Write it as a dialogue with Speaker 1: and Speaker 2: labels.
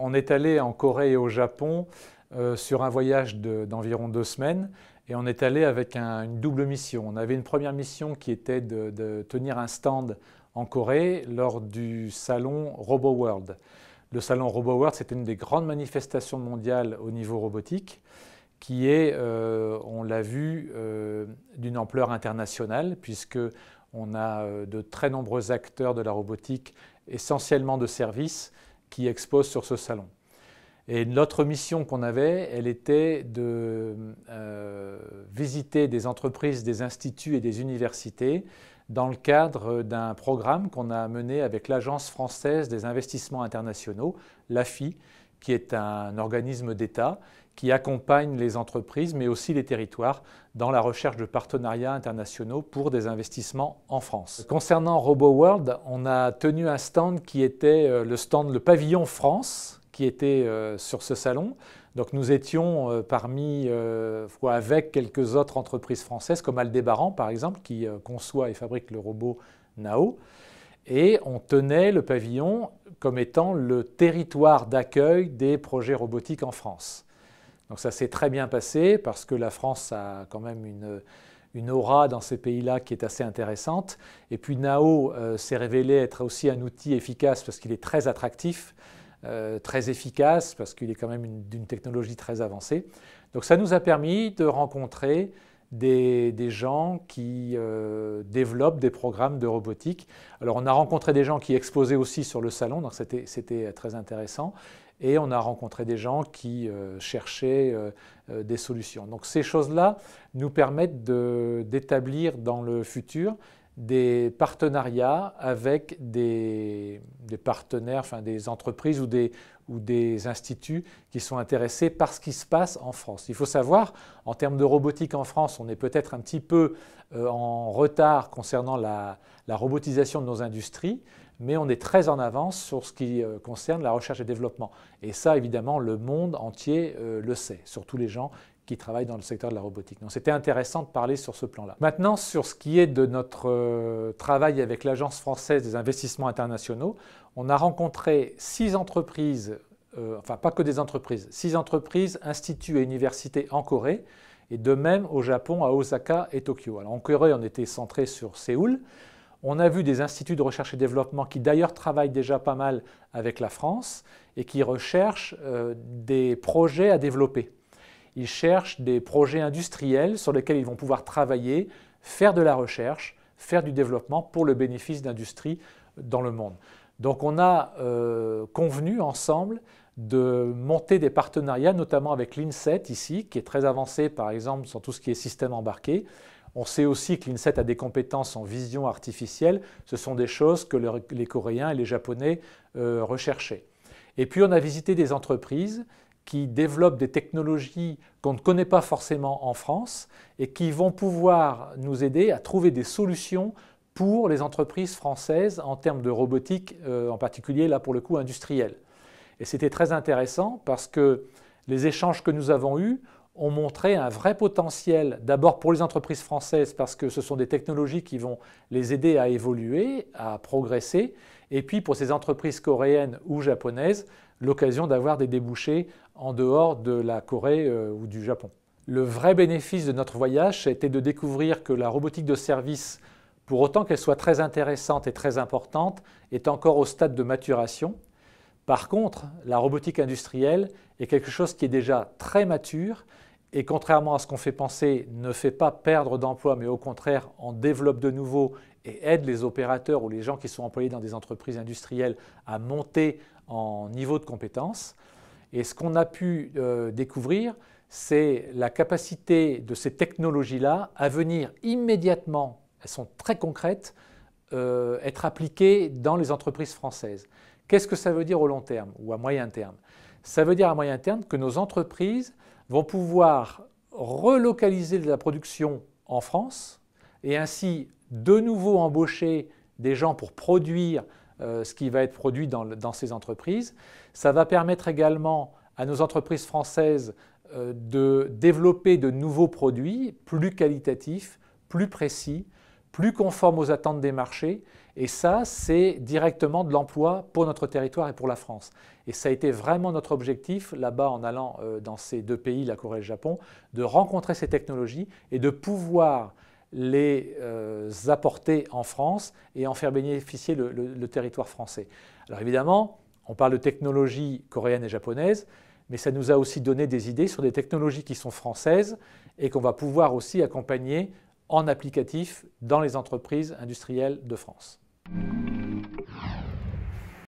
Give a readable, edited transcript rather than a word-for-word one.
Speaker 1: On est allé en Corée et au Japon sur un voyage d'environ 2 semaines et on est allé avec une double mission. On avait une première mission qui était de tenir un stand en Corée lors du salon RoboWorld. Le salon RoboWorld, c'était une des grandes manifestations mondiales au niveau robotique qui est, on l'a vu, d'une ampleur internationale puisque on a de très nombreux acteurs de la robotique, essentiellement de services, qui exposent sur ce salon. Et notre mission qu'on avait, elle était de visiter des entreprises, des instituts et des universités dans le cadre d'un programme qu'on a mené avec l'Agence française des investissements internationaux, l'AFI, qui est un organisme d'État qui accompagne les entreprises, mais aussi les territoires, dans la recherche de partenariats internationaux pour des investissements en France. Concernant RoboWorld, on a tenu un stand qui était le pavillon France, qui était sur ce salon. Donc nous étions avec quelques autres entreprises françaises, comme Aldébaran par exemple, qui conçoit et fabrique le robot Nao. Et on tenait le pavillon comme étant le territoire d'accueil des projets robotiques en France. Donc ça s'est très bien passé parce que la France a quand même une aura dans ces pays-là qui est assez intéressante. Et puis Nao s'est révélé être aussi un outil efficace parce qu'il est très attractif, très efficace parce qu'il est quand même d'une technologie très avancée. Donc ça nous a permis de rencontrer des gens qui développent des programmes de robotique. Alors on a rencontré des gens qui exposaient aussi sur le salon, donc c'était très intéressant. Et on a rencontré des gens qui cherchaient des solutions. Donc ces choses-là nous permettent d'établir dans le futur des partenariats avec des partenaires, enfin des entreprises ou des instituts qui sont intéressés par ce qui se passe en France. Il faut savoir, en termes de robotique en France, on est peut-être un petit peu en retard concernant la robotisation de nos industries, mais on est très en avance sur ce qui concerne la recherche et développement. Et ça, évidemment, le monde entier le sait, surtout les gens qui travaillent dans le secteur de la robotique. Donc c'était intéressant de parler sur ce plan-là. Maintenant, sur ce qui est de notre travail avec l'Agence française des investissements internationaux, on a rencontré 6 entreprises, enfin pas que des entreprises, 6 entreprises, instituts et universités en Corée, et de même au Japon, à Osaka et Tokyo. Alors en Corée, on était centré sur Séoul. On a vu des instituts de recherche et développement qui d'ailleurs travaillent déjà pas mal avec la France et qui recherchent des projets à développer. Ils cherchent des projets industriels sur lesquels ils vont pouvoir travailler, faire de la recherche, faire du développement pour le bénéfice d'industries dans le monde. Donc on a convenu ensemble de monter des partenariats, notamment avec l'INSET ici, qui est très avancé par exemple sur tout ce qui est système embarqué. On sait aussi que l'INSET a des compétences en vision artificielle. Ce sont des choses que les Coréens et les Japonais recherchaient. Et puis on a visité des entreprises qui développent des technologies qu'on ne connaît pas forcément en France et qui vont pouvoir nous aider à trouver des solutions pour les entreprises françaises en termes de robotique, en particulier là pour le coup industriel. Et c'était très intéressant parce que les échanges que nous avons eus ont montré un vrai potentiel, d'abord pour les entreprises françaises parce que ce sont des technologies qui vont les aider à évoluer, à progresser, et puis pour ces entreprises coréennes ou japonaises, l'occasion d'avoir des débouchés en dehors de la Corée ou du Japon. Le vrai bénéfice de notre voyage, ça a été de découvrir que la robotique de service, pour autant qu'elle soit très intéressante et très importante, est encore au stade de maturation. Par contre, la robotique industrielle est quelque chose qui est déjà très mature et contrairement à ce qu'on fait penser, ne fait pas perdre d'emplois, mais au contraire en développe de nouveaux et aide les opérateurs ou les gens qui sont employés dans des entreprises industrielles à monter en niveau de compétences. Et ce qu'on a pu découvrir, c'est la capacité de ces technologies-là à venir immédiatement, elles sont très concrètes, être appliquées dans les entreprises françaises. Qu'est-ce que ça veut dire au long terme ou à moyen terme? Ça veut dire à moyen terme que nos entreprises vont pouvoir relocaliser de la production en France et ainsi de nouveau embaucher des gens pour produire ce qui va être produit dans ces entreprises. Ça va permettre également à nos entreprises françaises de développer de nouveaux produits plus qualitatifs, plus précis, plus conforme aux attentes des marchés. Et ça, c'est directement de l'emploi pour notre territoire et pour la France. Et ça a été vraiment notre objectif là-bas en allant dans ces deux pays, la Corée et le Japon, de rencontrer ces technologies et de pouvoir les apporter en France et en faire bénéficier le territoire français. Alors évidemment, on parle de technologies coréennes et japonaises, mais ça nous a aussi donné des idées sur des technologies qui sont françaises et qu'on va pouvoir aussi accompagner en applicatif dans les entreprises industrielles de France.